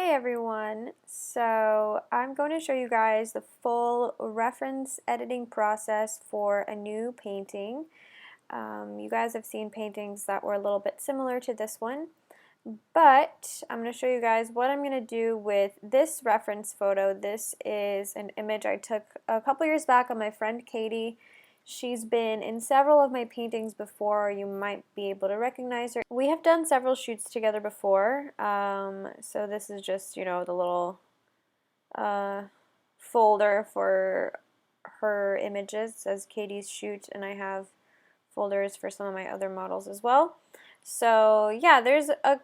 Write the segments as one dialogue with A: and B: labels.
A: Hey everyone, so I'm going to show you guys the full reference editing process for a new painting. You guys have seen paintings that were a little bit similar to this one, but I'm going to show you guys what I'm going to do with this reference photo. This is an image I took a couple years back of my friend Katie. She's been in several of my paintings before. You might be able to recognize her. We have done several shoots together before, so this is just, the little folder for her images. It says Katie's shoot, and I have folders for some of my other models as well. So yeah, there's a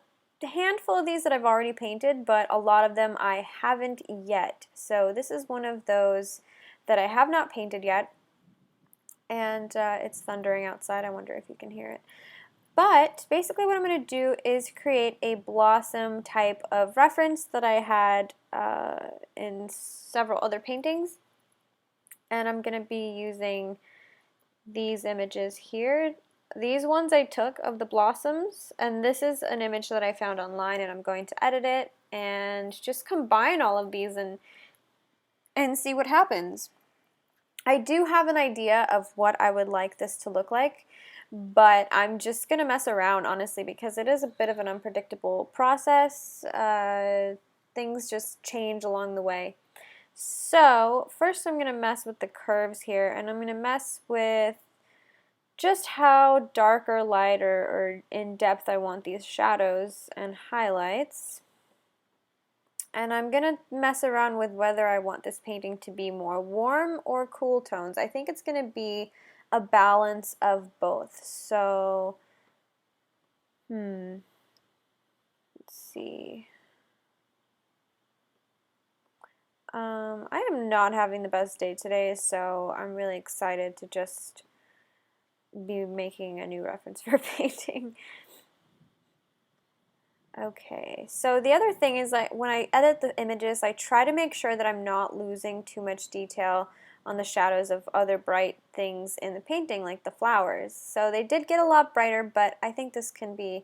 A: handful of these that I've already painted, but a lot of them I haven't yet. So this is one of those that I have not painted yet. And it's thundering outside. I wonder if you can hear it. But basically what I'm going to do is create a blossom type of reference that I had in several other paintings. And I'm going to be using these images here. These ones I took of the blossoms, and this is an image that I found online, and I'm going to edit it and just combine all of these and see what happens. I do have an idea of what I would like this to look like, but I'm just going to mess around, honestly, because it is a bit of an unpredictable process. Things just change along the way. So first I'm going to mess with the curves here, and I'm going to mess with just how dark or light or in depth I want these shadows and highlights. And I'm going to mess around with whether I want this painting to be more warm or cool tones. I think it's going to be a balance of both. So, let's see. I am not having the best day today, so I'm really excited to just be making a new reference for a painting. Okay, so the other thing is that when I edit the images, I try to make sure that I'm not losing too much detail on the shadows of other bright things in the painting, like the flowers. So they did get a lot brighter, but I think this can be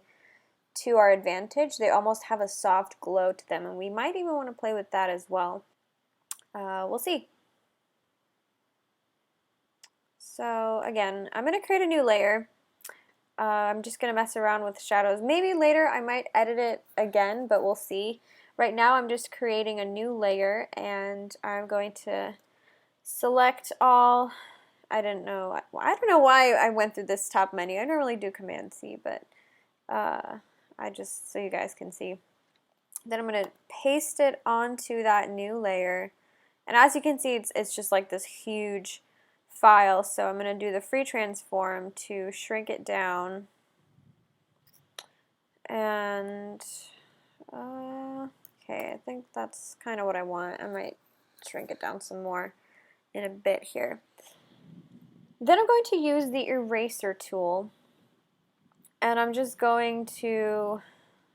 A: to our advantage. They almost have a soft glow to them, and we might even want to play with that as well. We'll see. So again, I'm going to create a new layer. I'm just going to mess around with shadows. Maybe later I might edit it again, but we'll see. Right now I'm just creating a new layer, and I'm going to select all. I don't know why I went through this top menu. I normally do Command C, but I just so you guys can see. Then I'm going to paste it onto that new layer, and as you can see, it's just like this huge file. So I'm going to do the free transform to shrink it down, and okay, I think that's kind of what I want. I might shrink it down some more in a bit here. Then I'm going to use the eraser tool, and I'm just going to,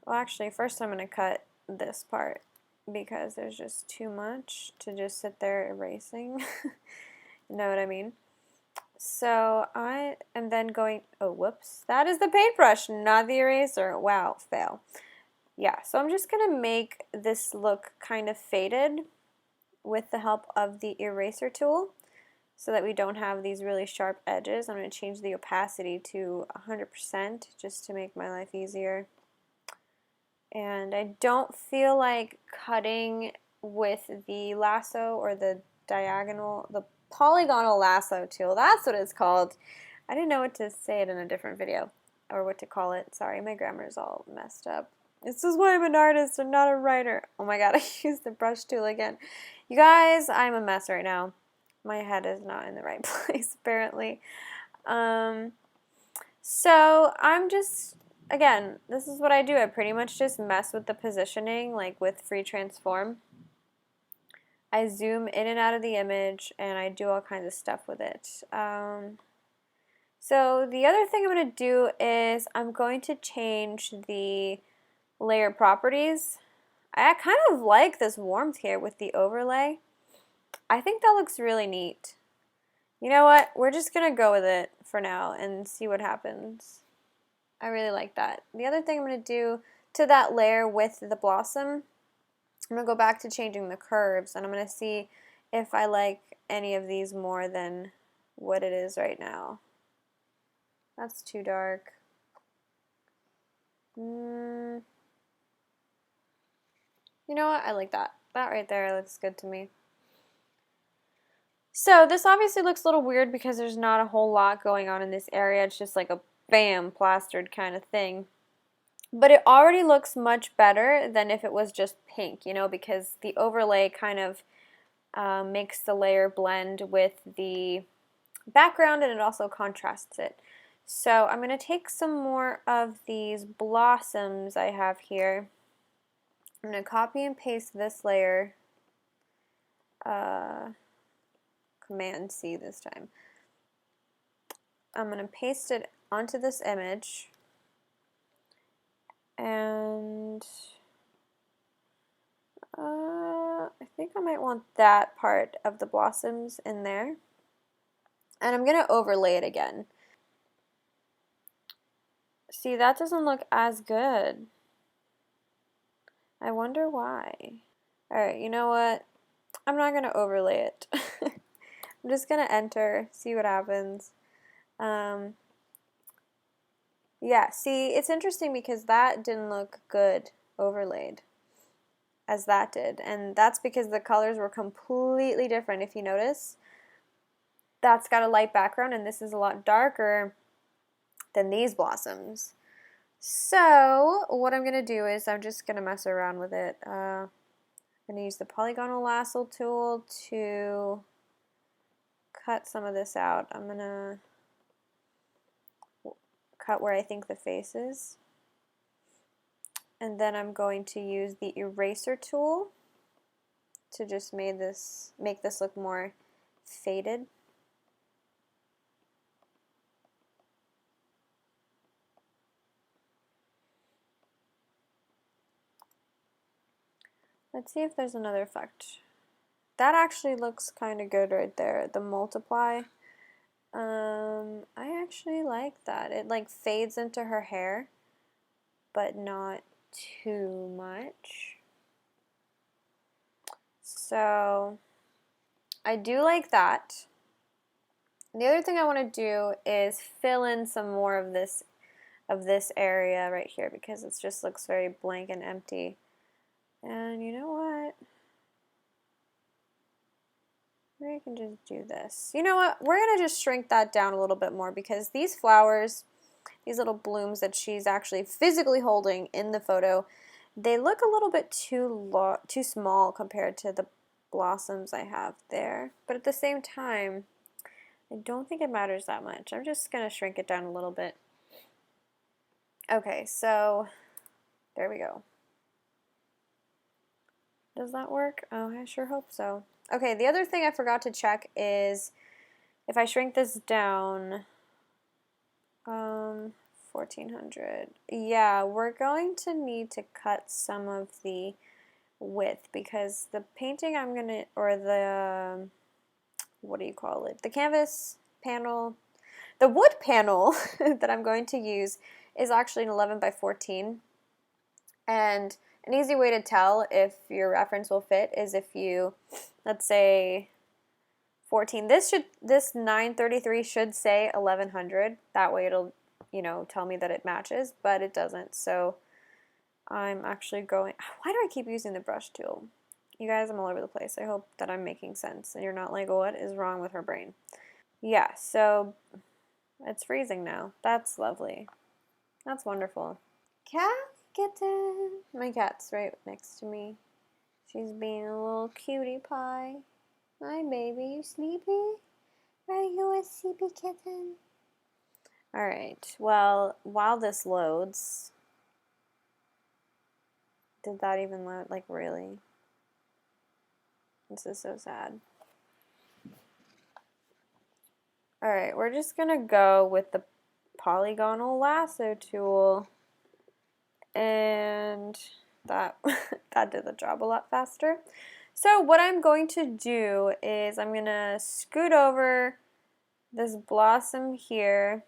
A: well, actually first I'm going to cut this part because there's just too much to just sit there erasing. You know what I mean? So I am then going, oh whoops, that is the paintbrush, not the eraser. Wow, fail. Yeah, so I'm just going to make this look kind of faded with the help of the eraser tool so that we don't have these really sharp edges. I'm going to change the opacity to 100% just to make my life easier. And I don't feel like cutting with the lasso or the polygonal lasso tool. That's what it's called. I didn't know what to say it in a different video, or what to call it. Sorry, my grammar is all messed up. This is why I'm an artist and not a writer. Oh my god, I used the brush tool again. You guys, I'm a mess right now. My head is not in the right place, apparently. So I'm just, again, this is what I do. I pretty much just mess with the positioning, like with free transform. I zoom in and out of the image, and I do all kinds of stuff with it. So the other thing I'm going to do is I'm going to change the layer properties. I kind of like this warmth here with the overlay. I think that looks really neat. You know what? We're just going to go with it for now and see what happens. I really like that. The other thing I'm going to do to that layer with the blossom I'm going to go back to changing the curves, and I'm going to see if I like any of these more than what it is right now. That's too dark. You know what? I like that. That right there looks good to me. So this obviously looks a little weird because there's not a whole lot going on in this area. It's just like a bam, plastered kind of thing. But it already looks much better than if it was just pink, you know, because the overlay kind of makes the layer blend with the background, and it also contrasts it. So I'm going to take some more of these blossoms I have here. I'm going to copy and paste this layer, Command C this time. I'm going to paste it onto this image, and I think I might want that part of the blossoms in there. And I'm going to overlay it again. See, that doesn't look as good. I wonder why. Alright, you know what? I'm not going to overlay it. I'm just going to enter, see what happens. Yeah, see, it's interesting because that didn't look good overlaid as that did. And that's because the colors were completely different, if you notice. That's got a light background, and this is a lot darker than these blossoms. So what I'm going to do is I'm just going to mess around with it. I'm going to use the polygonal lasso tool to cut some of this out. I'm going to cut where I think the face is. And then I'm going to use the eraser tool to just make this look more faded. Let's see if there's another effect. That actually looks kind of good right there, the multiply. I actually like that. It like fades into her hair, but not too much. So I do like that. The other thing I want to do is fill in some more of this area right here because it just looks very blank and empty. And you know what? Maybe I can just do this. You know what? We're going to just shrink that down a little bit more because these flowers, these little blooms that she's actually physically holding in the photo, they look a little bit too small compared to the blossoms I have there. But at the same time, I don't think it matters that much. I'm just going to shrink it down a little bit. Okay, so there we go. Does that work? Oh, I sure hope so. Okay, the other thing I forgot to check is if I shrink this down, 1400. Yeah, we're going to need to cut some of the width because the painting I'm going to, or the, what do you call it? The canvas panel, the wood panel that I'm going to use is actually an 11 by 14. And an easy way to tell if your reference will fit is if you, let's say 14, this 933 should say 1100. That way it'll, you know, tell me that it matches, but it doesn't. So I'm actually going, why do I keep using the brush tool? You guys, I'm all over the place. I hope that I'm making sense and you're not like, what is wrong with her brain? Yeah, so it's freezing now. That's lovely. That's wonderful. Cat, kitten. My cat's right next to me. She's being a little cutie pie. Hi, baby. You sleepy? Are you a sleepy kitten? Alright, well, while this loads, did that even load? Like, really? This is so sad. Alright, we're just gonna go with the polygonal lasso tool, and that that did the job a lot faster. So what I'm going to do is I'm gonna scoot over this blossom here.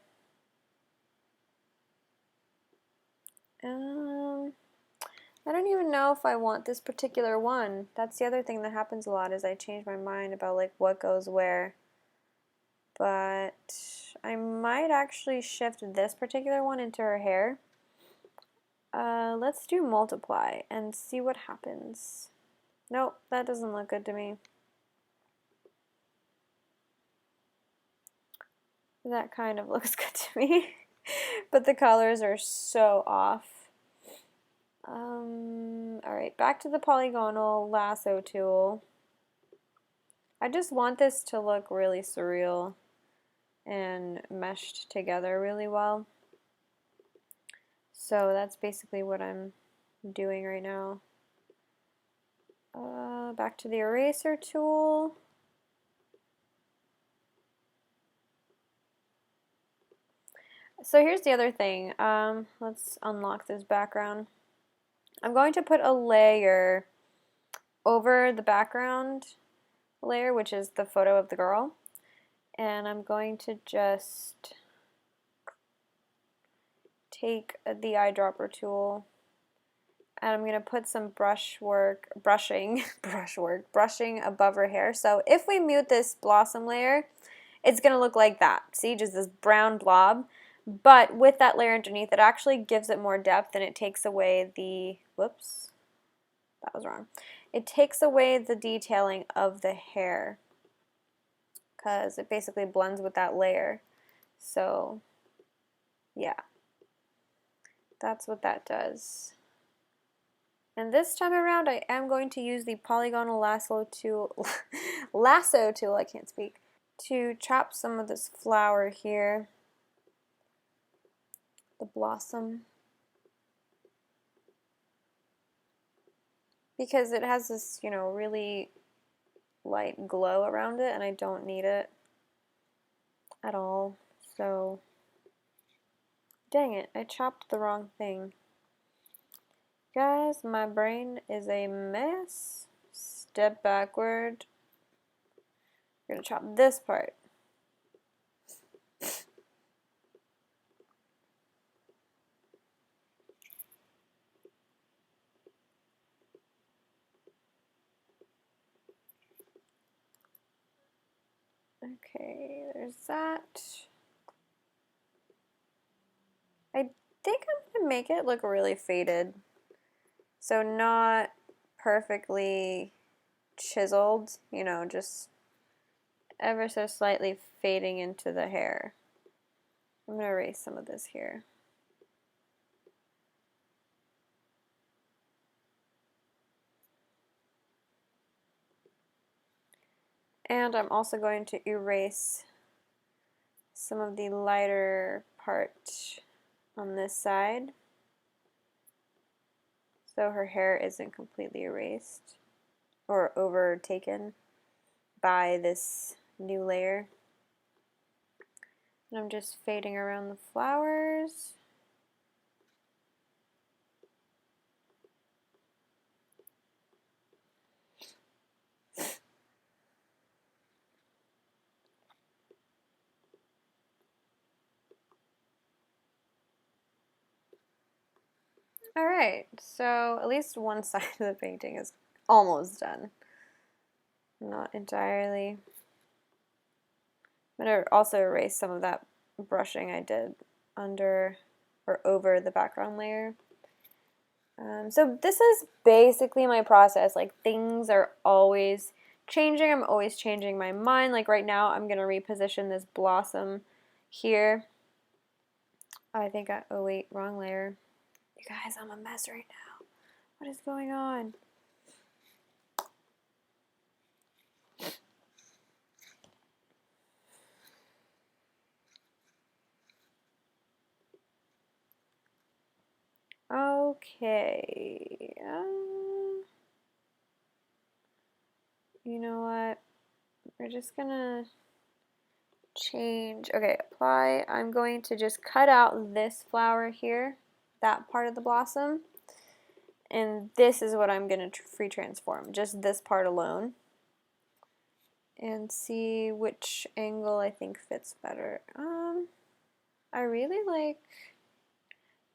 A: I don't even know if I want this particular one. That's the other thing that happens a lot, is I change my mind about like what goes where. But I might actually shift this particular one into her hair. Let's do multiply and see what happens. Nope, that doesn't look good to me. That kind of looks good to me. But the colors are so off. Alright, back to the polygonal lasso tool. I just want this to look really surreal and meshed together really well. So that's basically what I'm doing right now. Back to the eraser tool. So here's the other thing. Let's unlock this background. I'm going to put a layer over the background layer, which is the photo of the girl. And I'm going to just take the eyedropper tool, and I'm going to put some brushing above her hair. So if we mute this blossom layer, it's going to look like that. See, just this brown blob. But with that layer underneath, it actually gives it more depth, and it takes away the, whoops, that was wrong. It takes away the detailing of the hair because it basically blends with that layer. So yeah, that's what that does. And this time around, I am going to use the polygonal lasso tool, I can't speak, to chop some of this flower here, the blossom, because it has this, you know, really light glow around it, and I don't need it at all. So, dang it, I chopped the wrong thing. Guys, my brain is a mess. Step backward. We're gonna chop this part. Okay, there's that. I think I'm gonna make it look really faded. So not perfectly chiseled, you know, just ever so slightly fading into the hair. I'm gonna erase some of this here. And I'm also going to erase some of the lighter part on this side, so her hair isn't completely erased or overtaken by this new layer. And I'm just fading around the flowers. Alright, so at least one side of the painting is almost done. Not entirely. I'm going to also erase some of that brushing I did under or over the background layer. So this is basically my process. Like, things are always changing. I'm always changing my mind. Like right now, I'm going to reposition this blossom here. I think oh wait, wrong layer. You guys, I'm a mess right now. What is going on? Okay. You know what? We're just gonna change. Okay, apply. I'm going to just cut out this flower here, that part of the blossom, and this is what I'm going to free transform, just this part alone, and see which angle I think fits better. I really like,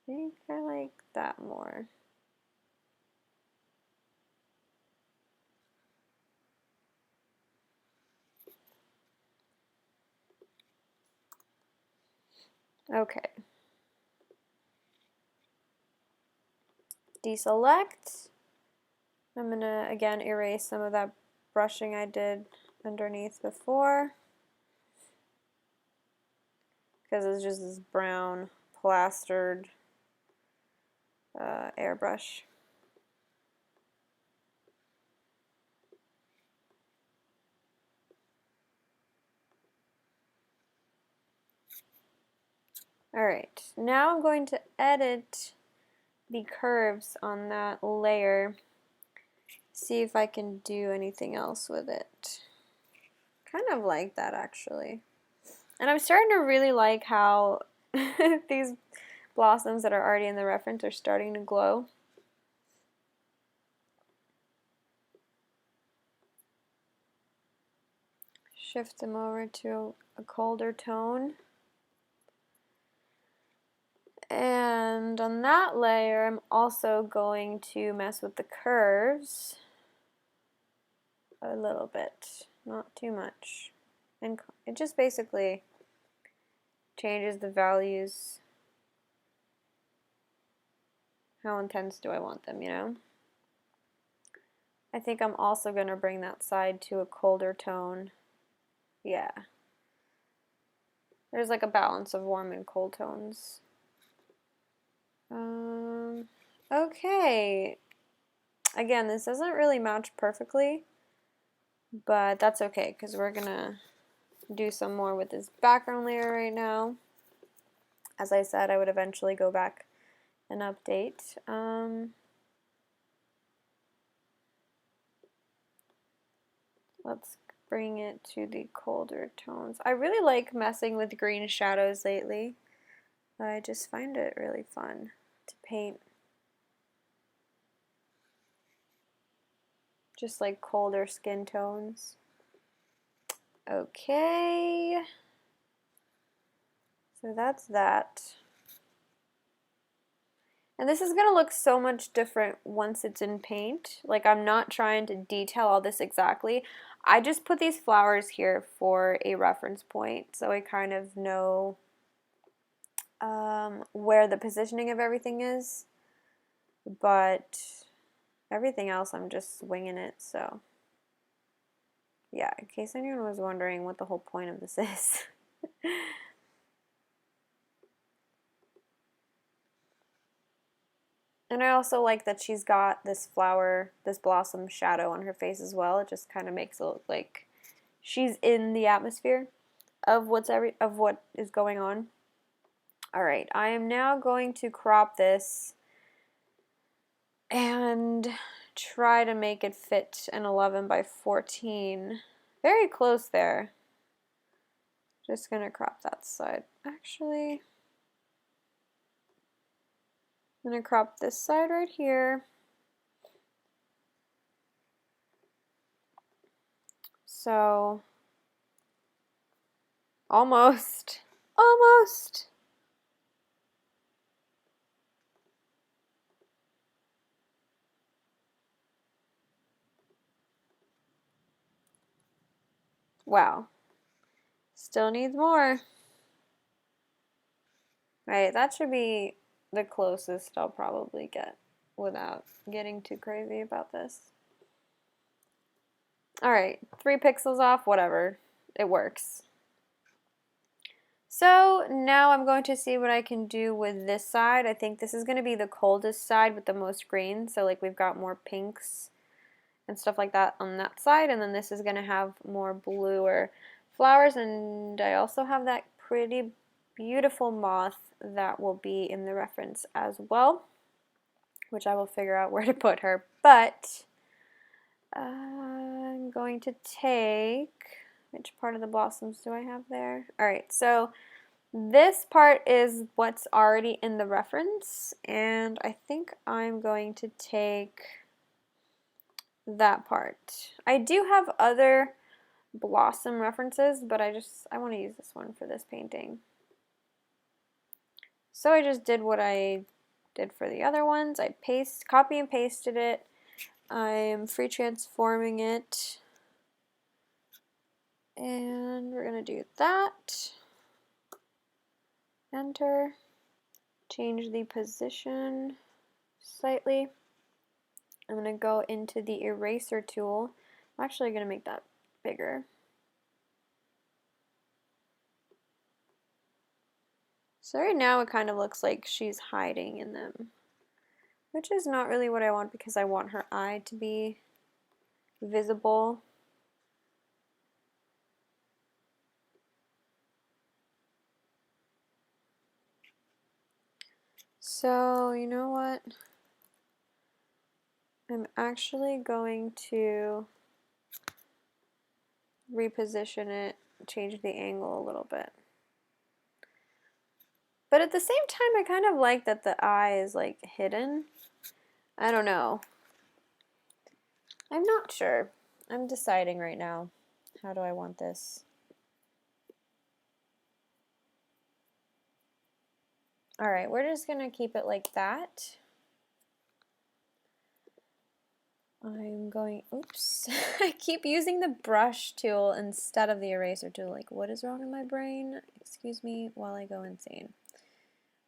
A: I think I like that more. Okay. Deselect. I'm gonna again erase some of that brushing I did underneath before, because it's just this brown plastered airbrush. Alright, now I'm going to edit the curves on that layer, see if I can do anything else with it. Kind of like that actually. And I'm starting to really like how these blossoms that are already in the reference are starting to glow. Shift them over to a colder tone. And on that layer, I'm also going to mess with the curves a little bit, not too much. And it just basically changes the values. How intense do I want them, you know? I think I'm also going to bring that side to a colder tone. Yeah. There's like a balance of warm and cold tones. Okay. Again, this doesn't really match perfectly, but that's okay because we're gonna do some more with this background layer right now. As I said, I would eventually go back and update. Let's bring it to the colder tones. I really like messing with green shadows lately. I just find it really fun to paint. Just like colder skin tones. Okay. So that's that. And this is going to look so much different once it's in paint. Like, I'm not trying to detail all this exactly. I just put these flowers here for a reference point, so I kind of know where the positioning of everything is. But everything else, I'm just winging it, so yeah, in case anyone was wondering what the whole point of this is. And I also like that she's got this flower, this blossom shadow on her face as well. It just kind of makes it look like she's in the atmosphere of what is going on. All right, I am now going to crop this and try to make it fit an 11 by 14. Very close there. Just gonna crop that side. Actually, I'm gonna crop this side right here. So, almost. Almost. Wow. Still needs more. Right, that should be the closest I'll probably get without getting too crazy about this. Alright, 3 pixels off, whatever. It works. So now I'm going to see what I can do with this side. I think this is going to be the coldest side with the most green. So like we've got more pinks and stuff like that on that side. And then this is going to have more bluer flowers. And I also have that pretty beautiful moth that will be in the reference as well, which I will figure out where to put her. But I'm going to take, which part of the blossoms do I have there? Alright, so this part is what's already in the reference, and I think I'm going to take that part. I do have other blossom references, but I want to use this one for this painting. So I just did what I did for the other ones. I copy and pasted it. I'm free transforming it. And we're going to do that. Enter. Change the position slightly. I'm going to go into the eraser tool. I'm actually going to make that bigger. So right now it kind of looks like she's hiding in them, which is not really what I want because I want her eye to be visible. So, you know what? I'm actually going to reposition it, change the angle a little bit. But at the same time, I kind of like that the eye is like hidden. I don't know. I'm not sure. I'm deciding right now. How do I want this? Alright, we're just going to keep it like that. I'm going, oops, I keep using the brush tool instead of the eraser tool. Like, what is wrong in my brain? Excuse me while I go insane.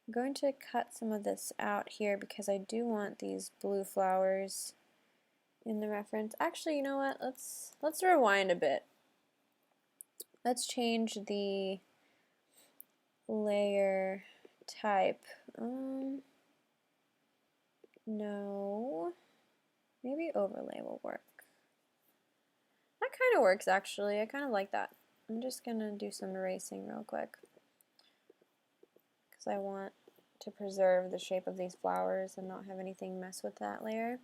A: I'm going to cut some of this out here because I do want these blue flowers in the reference. Actually, you know what? Let's rewind a bit. Let's change the layer type. No. Maybe overlay will work. That kind of works actually. I kind of like that. I'm just going to do some erasing real quick because I want to preserve the shape of these flowers and not have anything mess with that layer.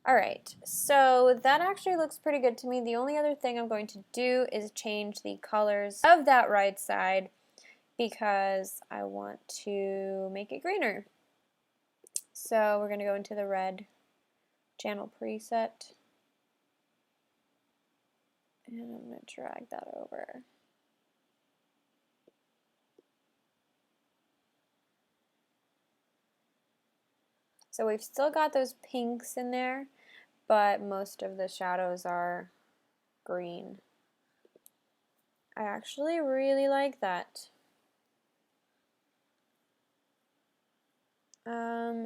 A: Alright, so that actually looks pretty good to me. The only other thing I'm going to do is change the colors of that right side because I want to make it greener. So we're going to go into the red channel preset. And I'm going to drag that over. So we've still got those pinks in there, but most of the shadows are green. I actually really like that.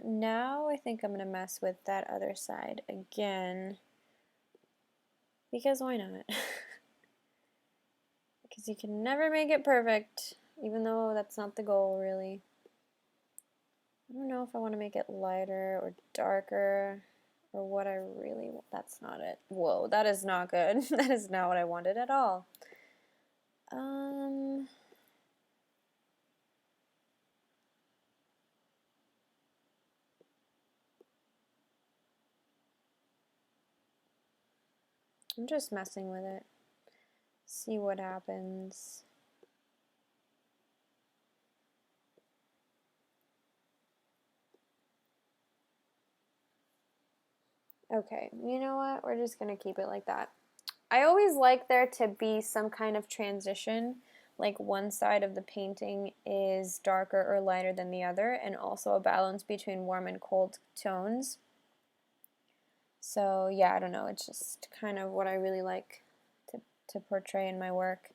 A: Now I think I'm going to mess with that other side again, because why not? Because you can never make it perfect, even though that's not the goal really. I don't know if I want to make it lighter or darker or what I really want. That's not it. Whoa, that is not good. That is not what I wanted at all. I'm just messing with it. See what happens. Okay, you know what? We're just going to keep it like that. I always like there to be some kind of transition, like one side of the painting is darker or lighter than the other, and also a balance between warm and cold tones. So yeah, I don't know, it's just kind of what I really like to portray in my work.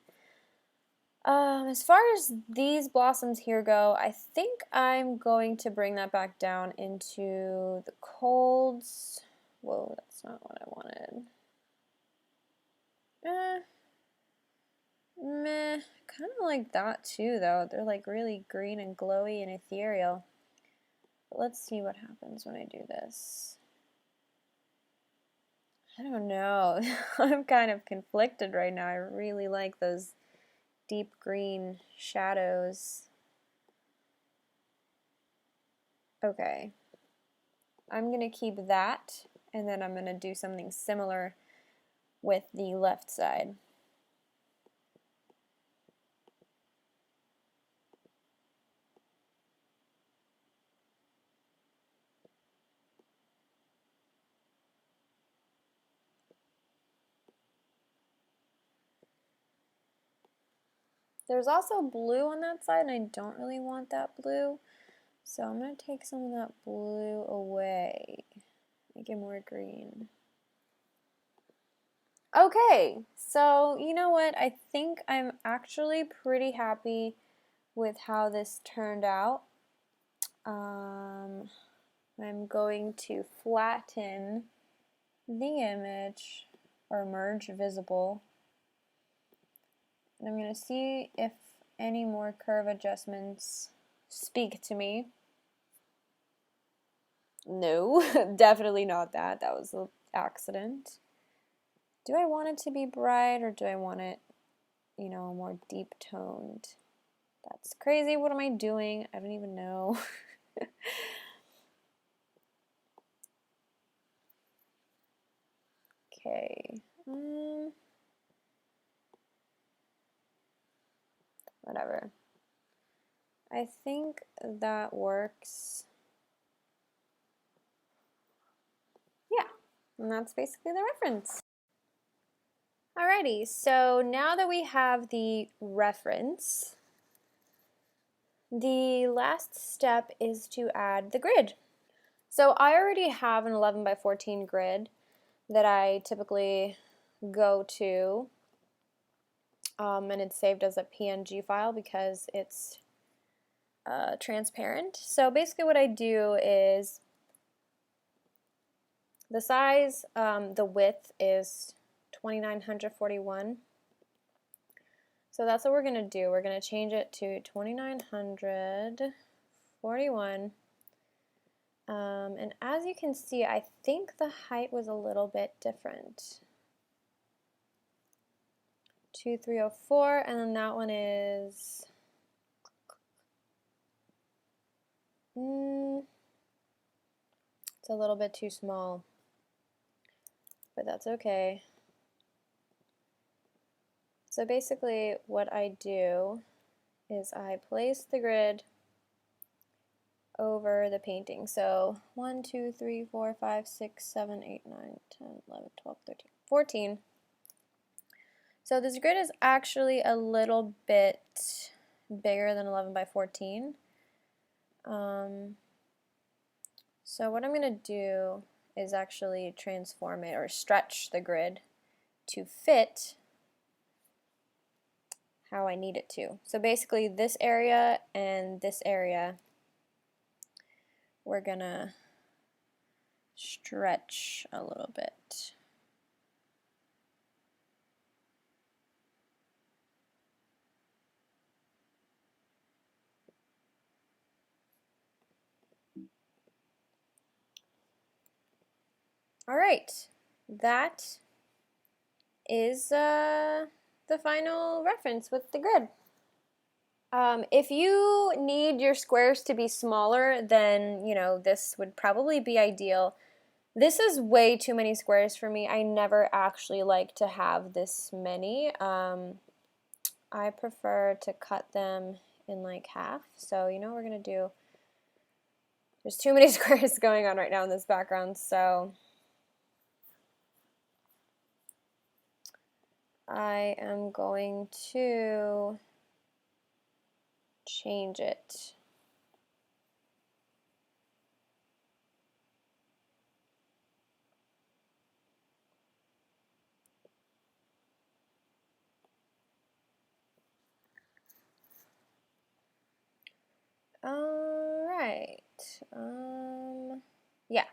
A: As far as these blossoms here go, I think I'm going to bring that back down into the colds. Whoa, that's not what I wanted. Meh, kind of like that too though. They're like really green and glowy and ethereal. But let's see what happens when I do this. I don't know. I'm kind of conflicted right now. I really like those deep green shadows. Okay. I'm going to keep that, and then I'm going to do something similar with the left side. There's also blue on that side, and I don't really want that blue. So I'm going to take some of that blue away, make it more green. Okay, so you know what? I think I'm actually pretty happy with how this turned out. I'm going to flatten the image, or merge visible, and I'm going to see if any more curve adjustments speak to me. No, definitely not that. That was an accident. Do I want it to be bright, or do I want it, you know, more deep toned? That's crazy. What am I doing? I don't even know. Okay. Whatever. I think that works. Yeah, and that's basically the reference. Alrighty, so now that we have the reference, the last step is to add the grid. So I already have an 11 by 14 grid that I typically go to, and it's saved as a PNG file because it's transparent. So basically what I do is the size, the width is 2941. So that's what we're going to do. We're going to change it to 2941. And as you can see, I think the height was a little bit different. 2304, and then that one is it's a little bit too small, but that's okay. So basically what I do is I place the grid over the painting. So 1, 2, 3, 4, 5, 6, 7, 8, 9, 10, 11, 12, 13, 14. So this grid is actually a little bit bigger than 11 by 14. So what I'm going to do is actually transform it, or stretch the grid to fit how I need it to. So basically this area and this area we're going to stretch a little bit. Alright, that is the final reference with the grid. If you need your squares to be smaller, then you know this would probably be ideal. This is way too many squares for me. I never actually like to have this many. I prefer to cut them in like half. So you know what we're gonna do? There's too many squares going on right now in this background, so I am going to change it. Alright, yeah.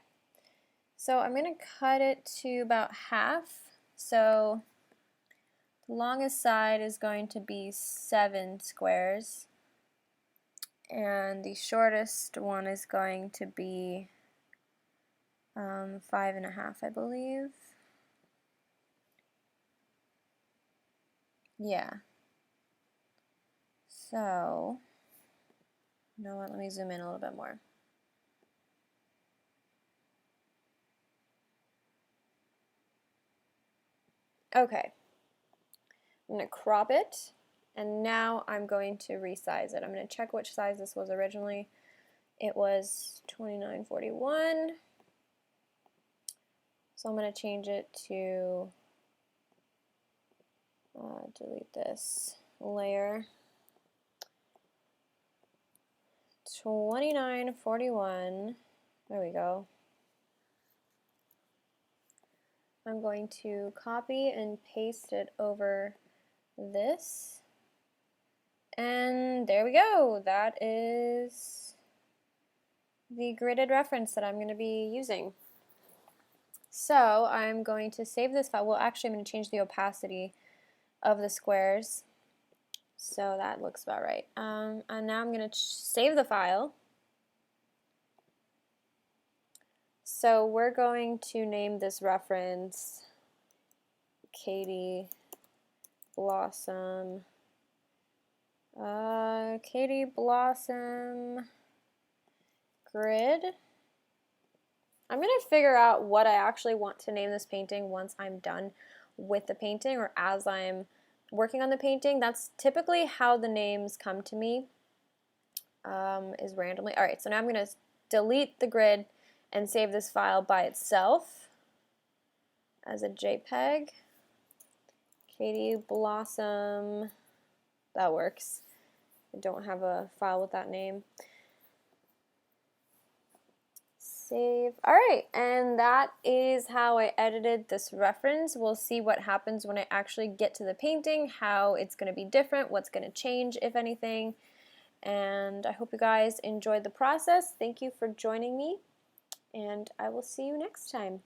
A: So I'm going to cut it to about half. So the longest side is going to be 7 squares, and the shortest one is going to be 5.5, I believe. Yeah. So, you know what, let me zoom in a little bit more. Okay. I'm going to crop it, and now I'm going to resize it. I'm going to check which size this was originally. It was 2941. So I'm going to change it to, delete this layer, 2941. There we go. I'm going to copy and paste it over this, And there we go. That is the gridded reference that I'm going to be using. So I'm going to save this file. Well, actually, I'm going to change the opacity of the squares. So that looks about right. And now I'm going to save the file. So we're going to name this reference Katie Blossom. Katie Blossom grid. I'm going to figure out what I actually want to name this painting once I'm done with the painting or as I'm working on the painting. That's typically how the names come to me, is randomly. Alright, so now I'm going to delete the grid and save this file by itself as a JPEG. Katie Blossom, that works. I don't have a file with that name. Save. Alright, and that is how I edited this reference. We'll see what happens when I actually get to the painting, how it's going to be different, what's going to change, if anything. And I hope you guys enjoyed the process. Thank you for joining me, and I will see you next time.